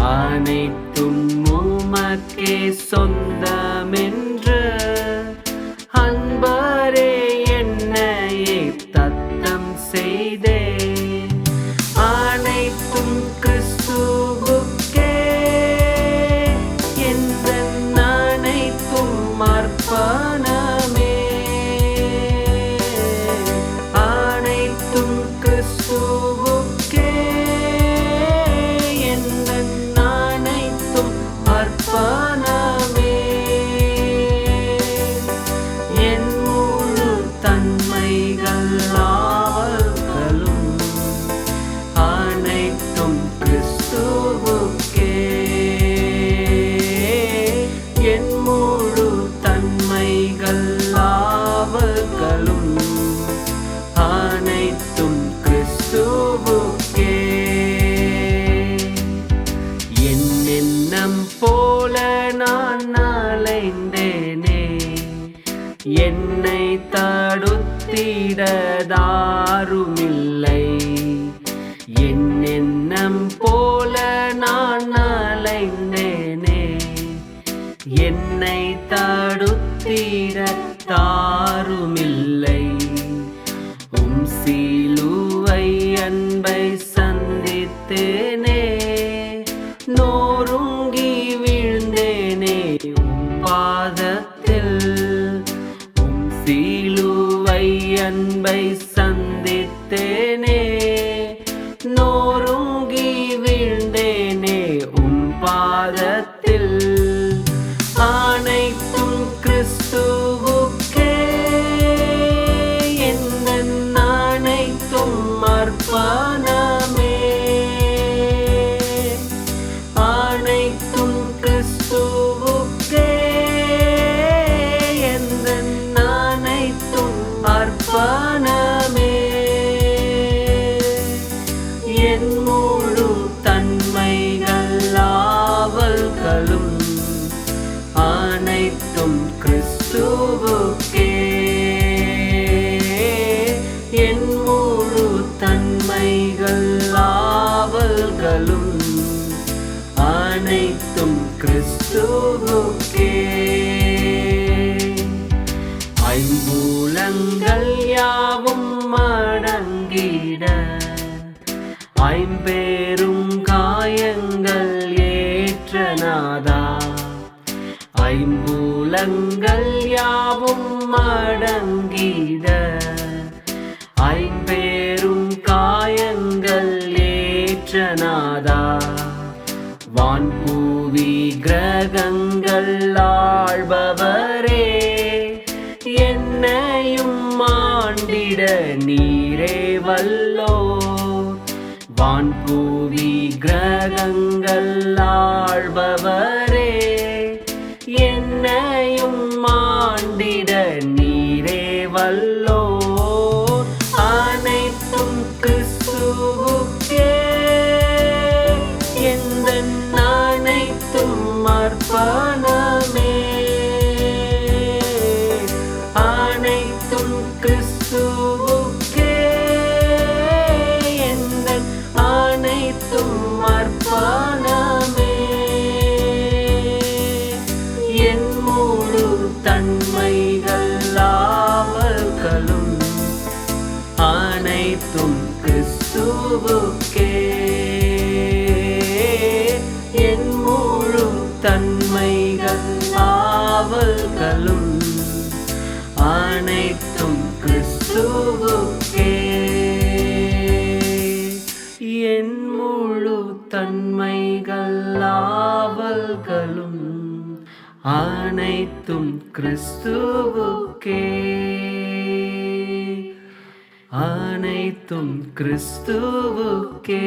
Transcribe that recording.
அனைத்தும் உமக்கே சொந்தமென்று அன்பரே என்னையே தத்தம் செய்தே. அனைத்தும் கிறிஸ்துவுக்கே எந்தன் அனைத்தும் அர்ப்பணமே. அனைத்தும் கிறிஸ்துவுக்கே எந்தன் அனைத்தும் அர்ப்பணமே. என் முழு தன்மைகள் ஆவல்களும் அனைத்தும் கிறிஸ்துவுக்கே. என் முழு தன்மைகள் ஆவல்களும் அனைத்தும் கிறிஸ்துவுக்கே. என் எண்ணம் போல நான் அலைந்தேனே, என்னை தடுத்திடதாருமில்லை. என் எண்ணம் போல நான் அலைந்தேனே, என்னை தடுத்திடதாருமில்லை. உம் சிலுவை அன்பை சந்தித்தேனே, நோருங்கி வீழ்ந்தேனே உம் பாதத்தில். உம் சிலுவை அன்பை சந்தித்தேனே, நோருங்கி வீழ்ந்தேனே உம் பாதத்தில். அனைத்தும் கிறிஸ்துவுக்கே எந்தன் அனைத்தும் அர்ப்பணமே. அனைத்தும் கிறிஸ்துவுக்கே எந்தன் அனைத்தும் அர்ப்பணமே. என் முழு தன்மைகள் ஆவல்களும் அனைத்தும் கிறிஸ்துவுக்கே. என் முழு தன்மைகள் ஆவல்களும் அனைத்தும் கிறிஸ்துவுக்கே. ஐம்பூலங்கள் யாவும் அடங்கிட, ஐம்பெரும் காயங்கள் ஏற்ற நாதா. ஐம்பூலங்கள் யாவும் அடங்கிட, ஐம்பெரும் காயங்கள் ஏற்ற நாதா. வான்பூவி கிரகங்கள் ஆள்பவரே, என்னையும் ஆண்டிட நீரே வல்லோர். வான்பூவி கிரகங்கள் ஆள்பவரே, என்னையும் ஆண்டிட நீரே வல்லோர். அனைத்தும் கிறிஸ்துவுக்கே எந்தன் அனைத்தும் அர்ப்பணமே. அனைத்தும் கிறிஸ்துவுக்கே எந்தன் அனைத்தும் அர்ப்பணமே. என் முழு தன்மைகள் ஆவல்களும் அனைத்தும் கிறிஸ்துவுக்கே. என் முழு தன்மைகள் ஆவல்களும் அனைத்தும் கிறிஸ்துவுக்கே. என் முழு தன்மைகள் ஆவல்களும் அனைத்தும் கிறிஸ்துவுக்கே. அனைத்தும் கிறிஸ்துவுக்கே.